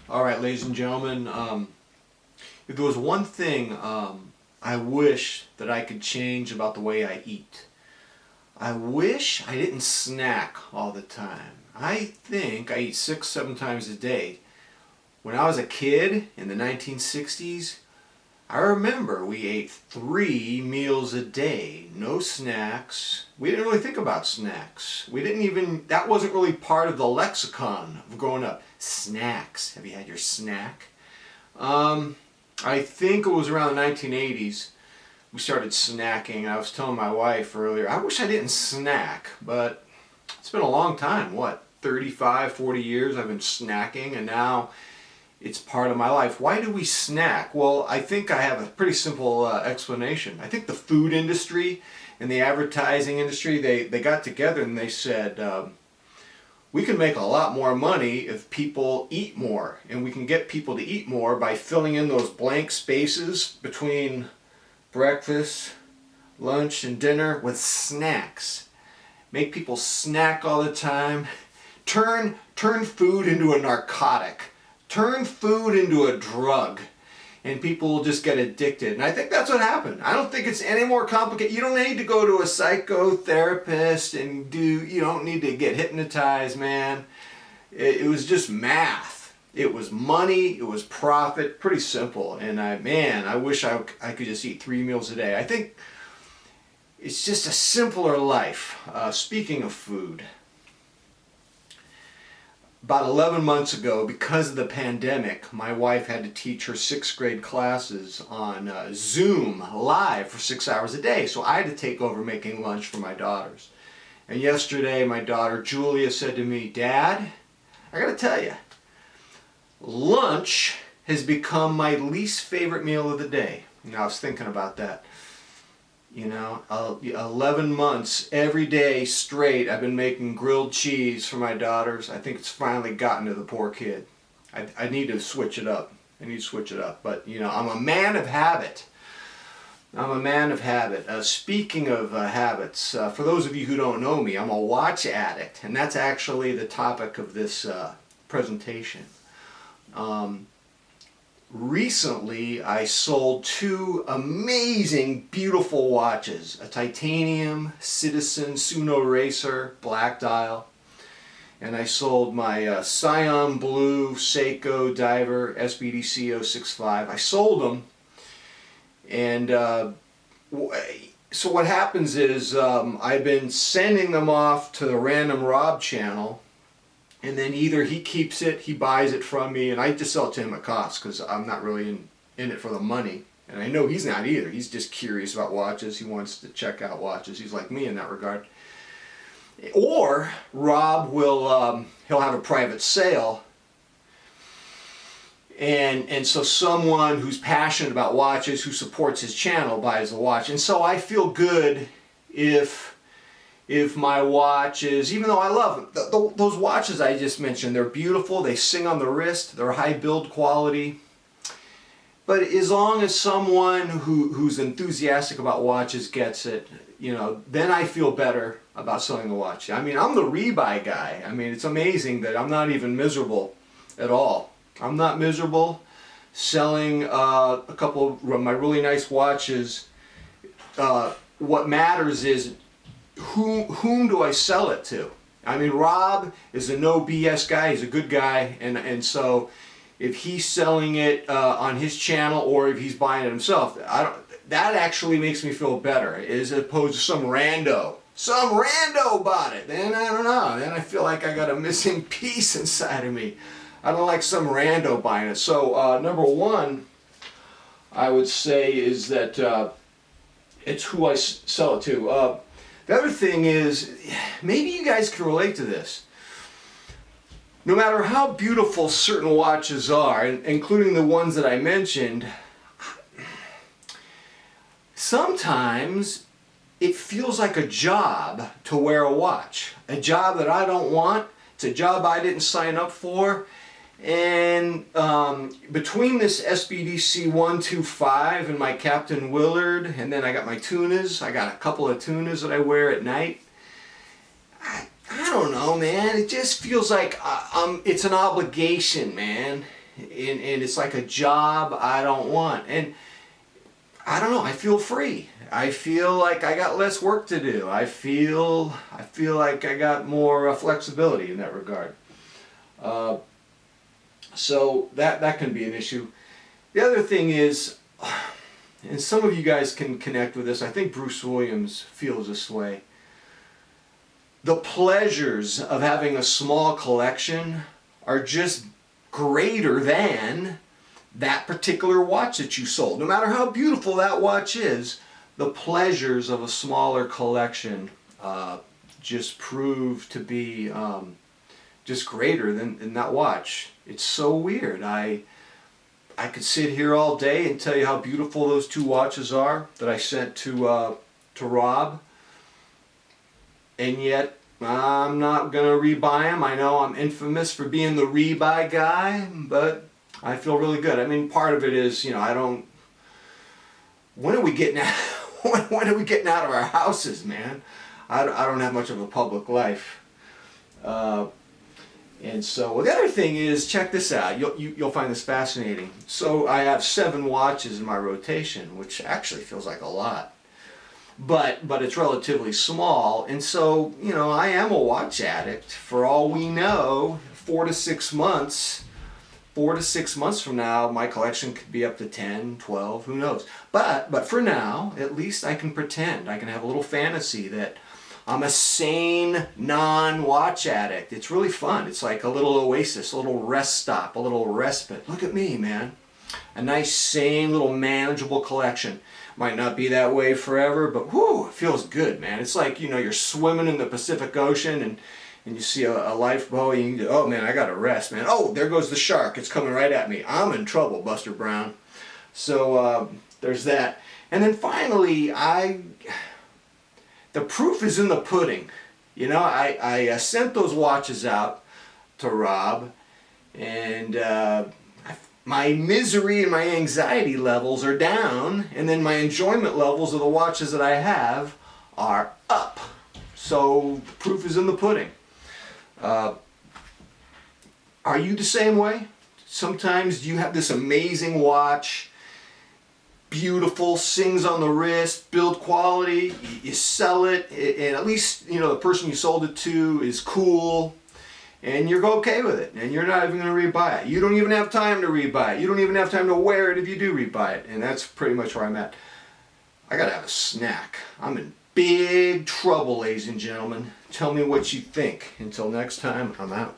All right, ladies and gentlemen, if there was one thing I wish that I could change about the way I eat, I wish I didn't snack all the time. I think I eat 6, 7 times a day. When I was a kid in the 1960s, I remember we ate 3 meals a day, no snacks. We didn't really think about snacks. That wasn't really part of the lexicon of growing up. Snacks. Have you had your snack? I think it was around the 1980s we started snacking. I was telling my wife earlier, I wish I didn't snack, but it's been a long time. What, 35, 40 years I've been snacking, and now it's part of my life. Why do we snack? Well, I think I have a pretty simple explanation. I think the food industry and the advertising industry, they got together and they said, we can make a lot more money if people eat more, and we can get people to eat more by filling in those blank spaces between breakfast, lunch, and dinner with snacks. Make people snack all the time. Turn food into a narcotic. Turn food into a drug, and people will just get addicted. And I think that's what happened. I don't think it's any more complicated. You don't need to go to a psychotherapist and you don't need to get hypnotized, man. It was just math. It was money, it was profit, pretty simple. And I wish I could just eat 3 meals a day. I think it's just a simpler life. Speaking of food, about 11 months ago, because of the pandemic, my wife had to teach her 6th grade classes on Zoom live for 6 hours a day. So I had to take over making lunch for my daughters. And yesterday, my daughter Julia said to me, "Dad, I gotta tell you, lunch has become my least favorite meal of the day." And I was thinking about that. 11 months, every day straight, I've been making grilled cheese for my daughters. I think it's finally gotten to the poor kid. I need to switch it up. But, I'm a man of habit. Speaking of habits, for those of you who don't know me, I'm a watch addict. And that's actually the topic of this presentation. Recently, I sold 2 amazing, beautiful watches. A titanium Citizen Suno Racer black dial. And I sold my Cyan Blue Seiko Diver SBDC 065. I sold them. And so what happens is I've been sending them off to the Random Rob channel. And then either he keeps it, he buys it from me, and I just sell it to him at cost because I'm not really in it for the money. And I know he's not either. He's just curious about watches. He wants to check out watches. He's like me in that regard. Or Rob will, he'll have a private sale. And so someone who's passionate about watches, who supports his channel, buys the watch. And so I feel good if my watches, even though I love them, those watches I just mentioned, they're beautiful, they sing on the wrist, they're high build quality. But as long as someone who's enthusiastic about watches gets it, then I feel better about selling the watch. I'm the Rebuy guy. It's amazing that I'm not even miserable at all. I'm not miserable selling a couple of my really nice watches. What matters is whom do I sell it to? Rob is a no BS guy. He's a good guy, and so if he's selling it on his channel or if he's buying it himself, that actually makes me feel better, as opposed to some rando bought it. Then I don't know. Then I feel like I got a missing piece inside of me. I don't like some rando buying it. So number one, I would say is that it's who I sell it to. The other thing is, maybe you guys can relate to this. No matter how beautiful certain watches are, including the ones that I mentioned, sometimes it feels like a job to wear a watch. A job that I don't want. It's a job I didn't sign up for. And between this SBDC 125 and my Captain Willard, and then I got my tunas, I got a couple of tunas that I wear at night. I don't know, man. It just feels like it's an obligation, man. and it's like a job I don't want. And I don't know, I feel free. I feel like I got less work to do. I feel like I got more flexibility in that regard. So that can be an issue. The other thing is, and some of you guys can connect with this, I think Bruce Williams feels this way. The pleasures of having a small collection are just greater than that particular watch that you sold. No matter how beautiful that watch is, the pleasures of a smaller collection just prove to be just greater than that watch. It's so weird. I could sit here all day and tell you how beautiful those two watches are that I sent to Rob, and yet I'm not going to rebuy them. I know I'm infamous for being the rebuy guy, but I feel really good. I mean, part of it is, you know, I don't... When are we getting out, when are we getting out of our houses, man? I don't have much of a public life. And so, well, the other thing is, check this out. You'll find this fascinating. So I have 7 watches in my rotation, which actually feels like a lot. But it's relatively small, and so, you know, I am a watch addict. For all we know, 4 to 6 months from now, my collection could be up to 10, 12, who knows. But for now, at least I can pretend. I can have a little fantasy that I'm a sane, non-watch addict. It's really fun. It's like a little oasis, a little rest stop, a little respite. Look at me, man. A nice, sane, little manageable collection. Might not be that way forever, but whew, it feels good, man. It's like, you know, you're swimming in the Pacific Ocean and you see a lifeboat and you can go, oh man, I gotta rest, man. Oh, there goes the shark. It's coming right at me. I'm in trouble, Buster Brown. So there's that. And then finally, the proof is in the pudding. You know, I sent those watches out to Rob, and my misery and my anxiety levels are down, and then my enjoyment levels of the watches that I have are up. So the proof is in the pudding. Are you the same way? Sometimes you have this amazing watch, beautiful, sings on the wrist, build quality, you sell it, and at least, you know, the person you sold it to is cool, and you're okay with it, and you're not even going to rebuy it. You don't even have time to rebuy it. You don't even have time to wear it if you do rebuy it, and that's pretty much where I'm at. I gotta have a snack. I'm in big trouble, ladies and gentlemen. Tell me what you think. Until next time, I'm out.